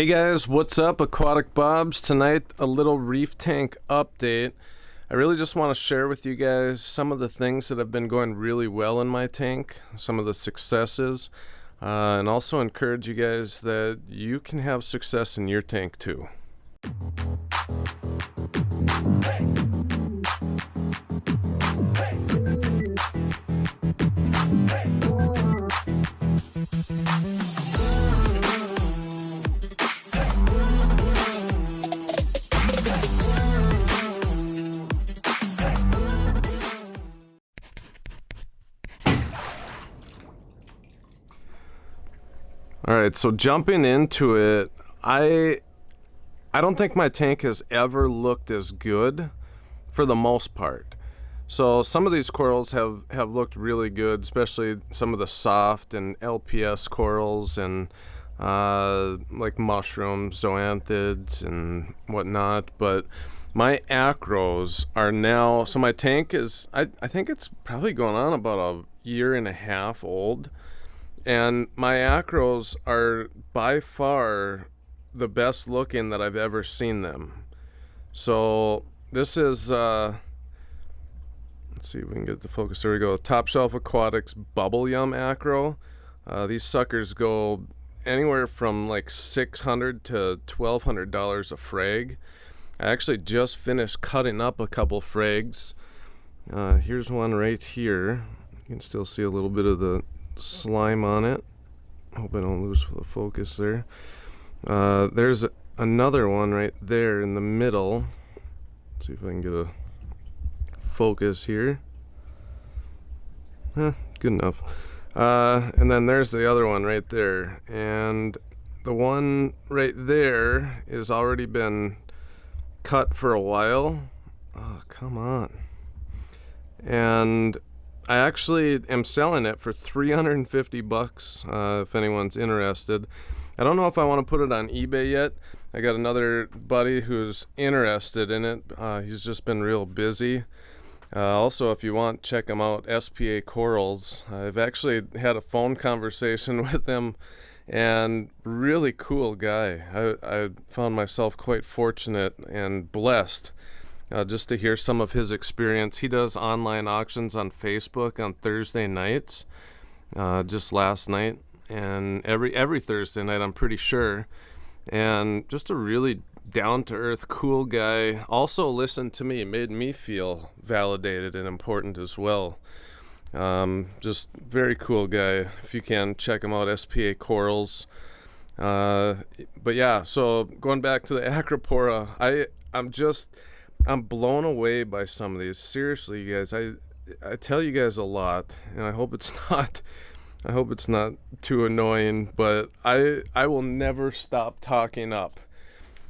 Hey guys, what's up? Aquatic Bobs. Tonight, a little reef tank update. I really just want to share with you guys some of the things that have been going really well in my tank, some of the successes, and also encourage you guys that you can have success in your tank too. Alright, so jumping into it, I don't think my tank has ever looked as good for the most part. So some of these corals have looked really good, especially some of the soft and LPS corals and like mushrooms, zoanthids and whatnot. But my acros are now, so my tank is, I think it's probably going on about a year and a half old. And my acros are by far the best looking that I've ever seen them. So this is, let's see if we can get the focus. There we go. Top Shelf Aquatics Bubble Yum Acro. These suckers go anywhere from like $600 to $1,200 a frag. I actually just finished cutting up a couple frags. Here's one right here. You can still see a little bit of the slime on it. Hope I don't lose the focus there. There's another one right there in the middle. Let's see if I can get a focus here. Good enough. And then there's the other one right there, and the one right there is already been cut for a while. Oh, come on. And I actually am selling it for 350 bucks if anyone's interested. I don't know if I want to put it on eBay yet. I got another buddy who's interested in it. He's just been real busy. Also, if you want, check him out, SPA Corals. I've actually had a phone conversation with him, and really cool guy. I found myself quite fortunate and blessed just to hear some of his experience. He does online auctions on Facebook on Thursday nights, just last night, and every Thursday night, I'm pretty sure. And just a really down-to-earth, cool guy. Also listened to me, made me feel validated and important as well. Just very cool guy. If you can, check him out, SPA Corals. But yeah, so going back to the Acropora, I'm blown away by some of these. Seriously, you guys, I tell you guys a lot, and I hope it's not too annoying, but I will never stop talking up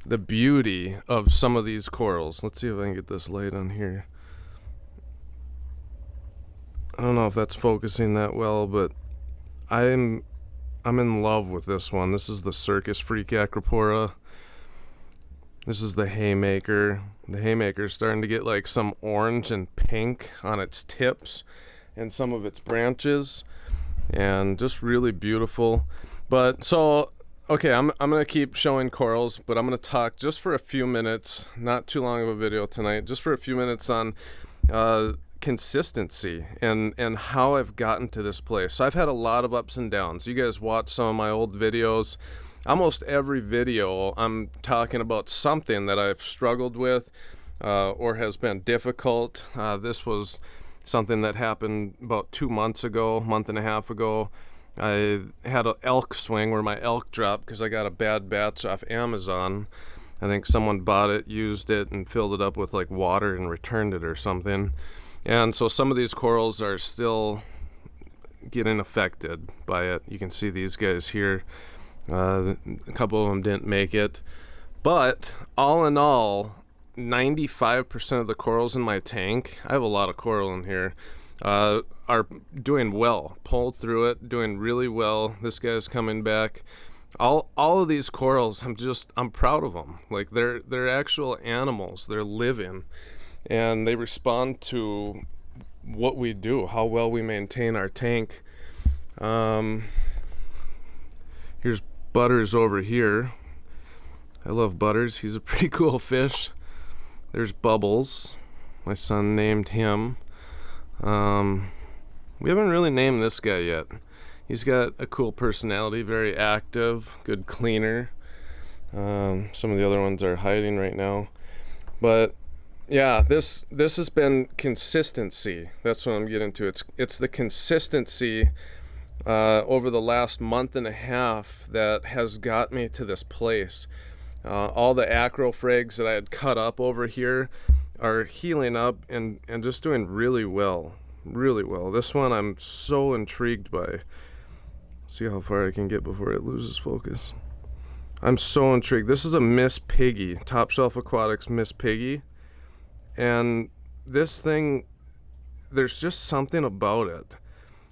the beauty of some of these corals. Let's see if I can get this light on here. I don't know if that's focusing that well, but I'm in love with this one. This is the Circus Freak Acropora. This is the Haymaker. The Haymaker is starting to get like some orange and pink on its tips and some of its branches, and just really beautiful. But so, okay, I'm gonna keep showing corals, but I'm gonna talk just for a few minutes, not too long of a video tonight, just for a few minutes on consistency and how I've gotten to this place. So I've had a lot of ups and downs. You guys watch some of my old videos. Almost every video I'm talking about something that I've struggled with or has been difficult. This was something that happened about 2 months ago, month and a half ago. I had an elk swing where my elk dropped because I got a bad batch off Amazon. I think someone bought it, used it, and filled it up with like water and returned it or something. And so some of these corals are still getting affected by it. You can see these guys here. A couple of them didn't make it. But all in all, 95% of the corals in my tank, I have a lot of coral in here, are doing well. Pulled through it, doing really well. This guy's coming back. All of these corals, I'm proud of them. Like they're actual animals. They're living, and they respond to what we do, how well we maintain our tank. Here's Butters over here. I love Butters. He's a pretty cool fish. There's Bubbles. My son named him. We haven't really named this guy yet. He's got a cool personality, very active, good cleaner. Some of the other ones are hiding right now. But yeah, this has been consistency. That's what I'm getting to. It's the consistency over the last month and a half that has got me to this place. All the acro frags that I had cut up over here are healing up and just doing really well. Really well. This one I'm so intrigued by. See how far I can get before it loses focus. I'm so intrigued. This is a Miss Piggy, Top Shelf Aquatics Miss Piggy. And this thing, there's just something about it.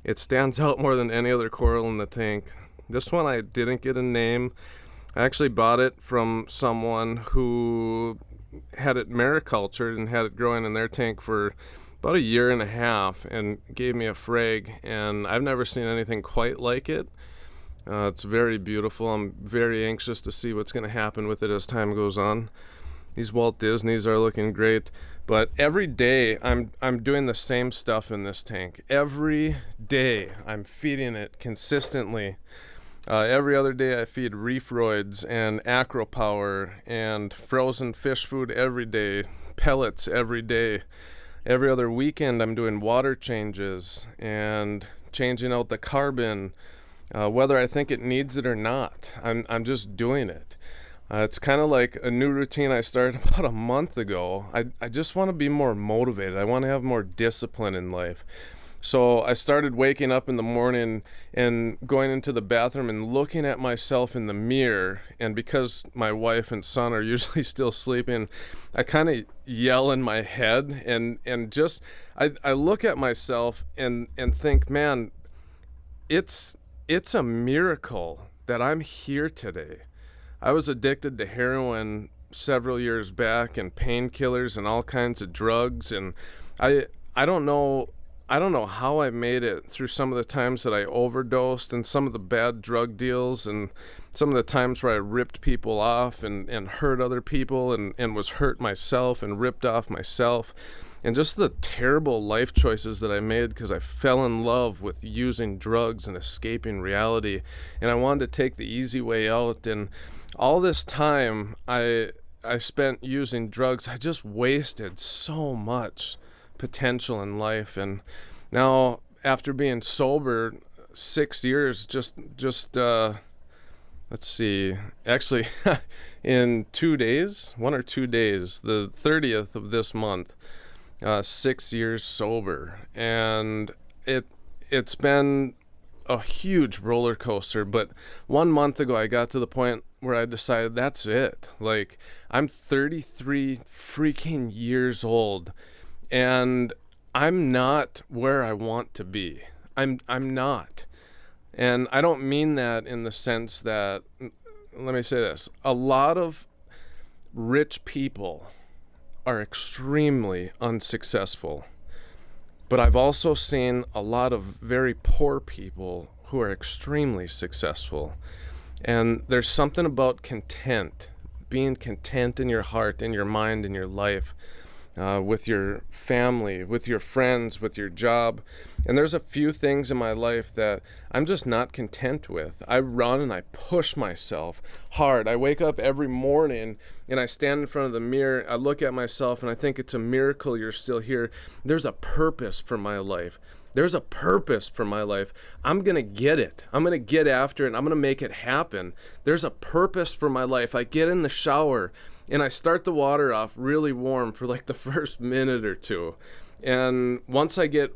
It stands out more than any other coral in the tank. This one I didn't get a name. I actually bought it from someone who had it maricultured and had it growing in their tank for about a year and a half and gave me a frag, and I've never seen anything quite like it. It's very beautiful. I'm very anxious to see what's going to happen with it as time goes on. These Walt Disneys are looking great, but every day I'm doing the same stuff in this tank. Every day I'm feeding it consistently. Every other day I feed reef roids and acropower and frozen fish food every day, pellets every day. Every other weekend I'm doing water changes and changing out the carbon, whether I think it needs it or not. I'm just doing it. It's kind of like a new routine I started about a month ago. I just want to be more motivated. I want to have more discipline in life. So I started waking up in the morning and going into the bathroom and looking at myself in the mirror. And because my wife and son are usually still sleeping, I kind of yell in my head and just I look at myself and think, man, it's a miracle that I'm here today. I was addicted to heroin several years back and painkillers and all kinds of drugs, and I don't know how I made it through some of the times that I overdosed and some of the bad drug deals and some of the times where I ripped people off and hurt other people and was hurt myself and ripped off myself, and just the terrible life choices that I made because I fell in love with using drugs and escaping reality, and I wanted to take the easy way out. And all this time I spent using drugs, I just wasted so much potential in life. And now, after being sober 6 years, just let's see, actually in 2 days, 1 or 2 days, the 30th of this month, 6 years sober, and it's been a huge roller coaster. But 1 month ago I got to the point where I decided that's it. Like, I'm 33 freaking years old and I'm not where I want to be. I'm not. And I don't mean that in the sense that, let me say this, a lot of rich people are extremely unsuccessful. But I've also seen a lot of very poor people who are extremely successful. And there's something about content, being content in your heart, in your mind, in your life, with your family, with your friends, with your job. And there's a few things in my life that I'm just not content with. I run and I push myself hard. I wake up every morning and I stand in front of the mirror. I look at myself and I think it's a miracle you're still here. There's a purpose for my life. There's a purpose for my life. I'm going to get it. I'm going to get after it and I'm going to make it happen. There's a purpose for my life. I get in the shower and I start the water off really warm for like the first minute or two. And once I get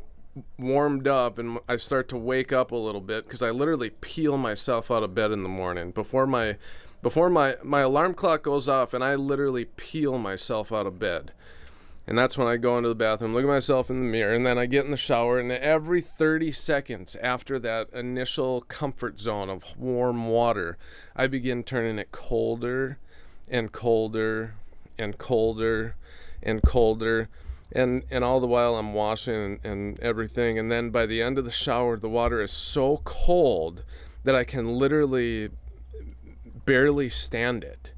warmed up and I start to wake up a little bit, because I literally peel myself out of bed in the morning before my alarm clock goes off, and I literally peel myself out of bed. And that's when I go into the bathroom, look at myself in the mirror, and then I get in the shower, and every 30 seconds after that initial comfort zone of warm water, I begin turning it colder and colder and colder and colder, and all the while I'm washing and everything. And then by the end of the shower, the water is so cold that I can literally barely stand it.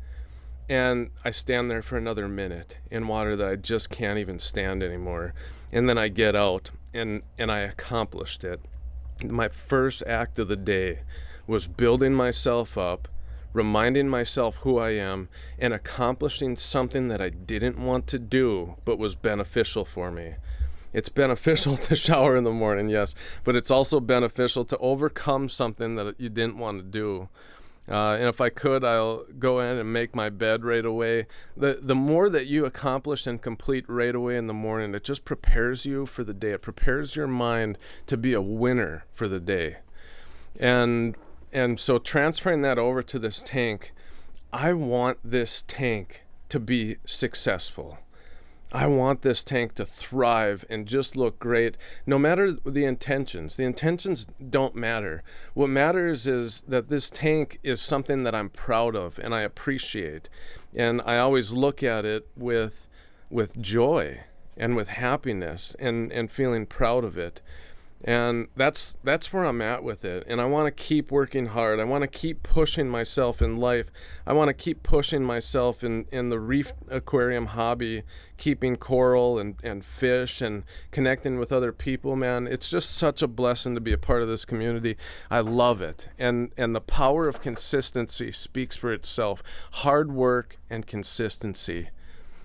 and I stand there for another minute in water that I just can't even stand anymore. And then I get out and I accomplished it. My first act of the day was building myself up, reminding myself who I am, and accomplishing something that I didn't want to do but was beneficial for me. It's beneficial to shower in the morning, yes, but it's also beneficial to overcome something that you didn't want to do. And if I could, I'll go in and make my bed right away. The more that you accomplish and complete right away in the morning, it just prepares you for the day. It prepares your mind to be a winner for the day. And so transferring that over to this tank, I want this tank to be successful. I want this tank to thrive and just look great, no matter the intentions. The intentions don't matter. What matters is that this tank is something that I'm proud of and I appreciate. And I always look at it with joy and with happiness and feeling proud of it. And that's where I'm at with it. And I want to keep working hard. I want to keep pushing myself in life. I want to keep pushing myself in the reef aquarium hobby, keeping coral and fish and connecting with other people, man. It's just such a blessing to be a part of this community. I love it. And the power of consistency speaks for itself. Hard work and consistency.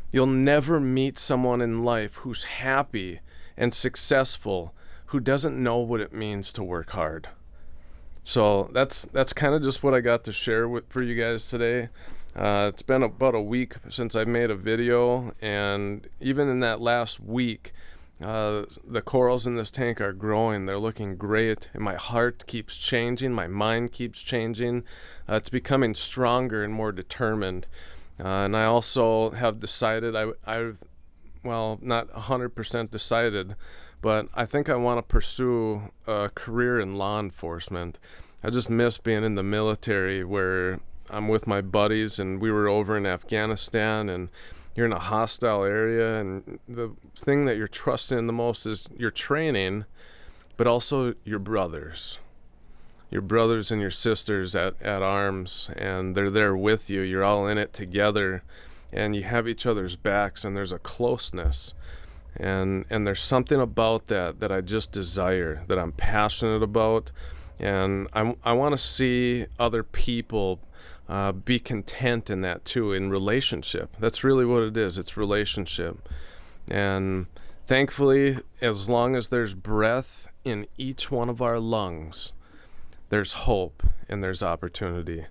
You'll never meet someone in life who's happy and successful who doesn't know what it means to work hard. So that's kind of just what I got to share for you guys today. It's been about a week since I made a video, and even in that last week, the corals in this tank are growing. They're looking great, and my heart keeps changing. My mind keeps changing. It's becoming stronger and more determined. And I also have decided, I've not 100% decided, but I think I want to pursue a career in law enforcement. I just miss being in the military where I'm with my buddies and we were over in Afghanistan and you're in a hostile area, and the thing that you're trusting the most is your training, but also your brothers and your sisters at arms, and they're there with you. You're all in it together and you have each other's backs, and there's a closeness. And there's something about that I just desire, that I'm passionate about, and I want to see other people be content in that too, in relationship. That's really what it is. It's relationship. And thankfully, as long as there's breath in each one of our lungs, there's hope and there's opportunity.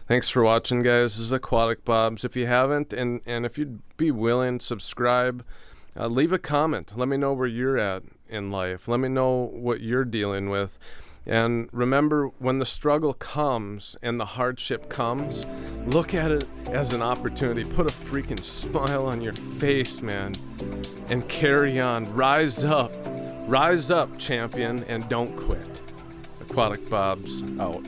Thanks for watching, guys. This is Aquatic Bobs. If you haven't, and if you'd be willing, subscribe. Leave a comment. Let me know where you're at in life. Let me know what you're dealing with. And remember, when the struggle comes and the hardship comes, look at it as an opportunity. Put a freaking smile on your face, man, and carry on. Rise up, champion, and don't quit. Aquatic Bobs out.